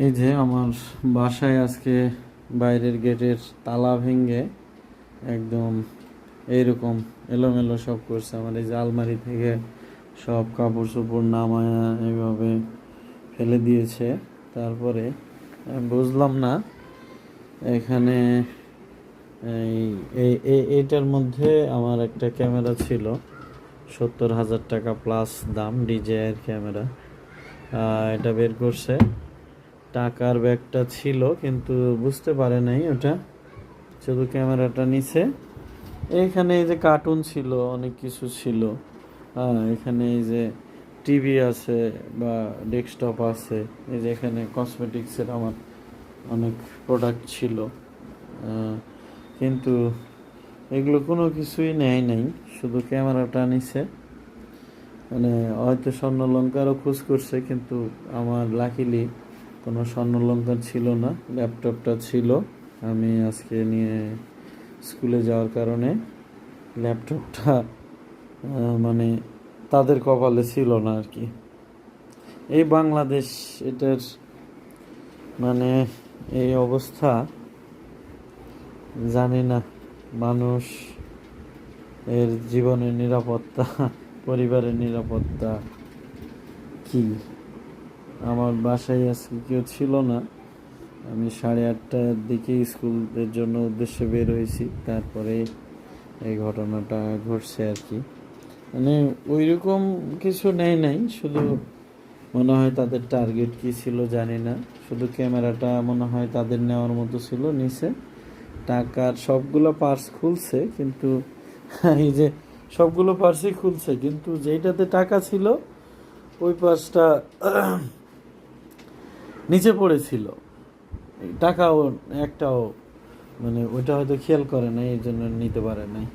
এই যে আমার বাসায় আজকে বাইরের গেটের তালা ভেঙে একদম এইরকম এলোমেলো সব করছে। আমার এই যে আলমারি থেকে সব কাপড় চোপড় নামায়া এইভাবে ফেলে দিয়েছে। তারপরে আমি বুঝলাম না এখানে এইটার মধ্যে আমার একটা ক্যামেরা ছিল, 70,000 টাকা প্লাস দাম, ডিজেআইয়ের ক্যামেরা। এটা বের করছে। টাকার ব্যাগটা ছিল কিন্তু বুঝতে পারে নাই ওটা, শুধু ক্যামেরাটা নিছে। এইখানে এই যে কার্টুন ছিল, অনেক কিছু ছিল। এখানে এই যে টিভি আছে বা ডেস্কটপ আছে। এই যে এখানে কসমেটিক্সের আমার অনেক প্রোডাক্ট ছিল, কিন্তু এগুলো কোনো কিছুই নেয় নাই, শুধু ক্যামেরাটা নিছে। মানে হয়তো স্বর্ণলঙ্কারও খোঁজ করছে, কিন্তু আমার লাকিলি কোনো স্বর্ণলঙ্কার ছিল না। ল্যাপটপটা ছিল, আমি আজকে নিয়ে স্কুলে যাওয়ার কারণে ল্যাপটপটা মানে তাদের কপালে ছিল না আর কি। এই বাংলাদেশ, এটার মানে এই অবস্থা, জানি না মানুষ এর জীবনের নিরাপত্তা, পরিবারের নিরাপত্তা কি। আমার বাসায় আজকে কেউ ছিল না, আমি 8:30টার দিকে স্কুলের জন্য উদ্দেশ্যে বের হয়েছি, তারপরে এই ঘটনাটা ঘটছে আর কি। মানে ওইরকম কিছু নেই নাই, শুধু মনে হয় তাদের টার্গেট কি ছিল জানি না, শুধু ক্যামেরাটা মনে হয় তাদের নেওয়ার মতো ছিল, নিছে। টাকার সবগুলো পার্স খুলছে, কিন্তু এই যে সবগুলো পার্সই খুলছে, কিন্তু যেইটাতে টাকা ছিল ওই পার্সটা নিচে পড়েছিল। টাকাও একটাও, মানে ওইটা হয়তো খেয়াল করে নাই, এই জন্য নিতে পারে নাই।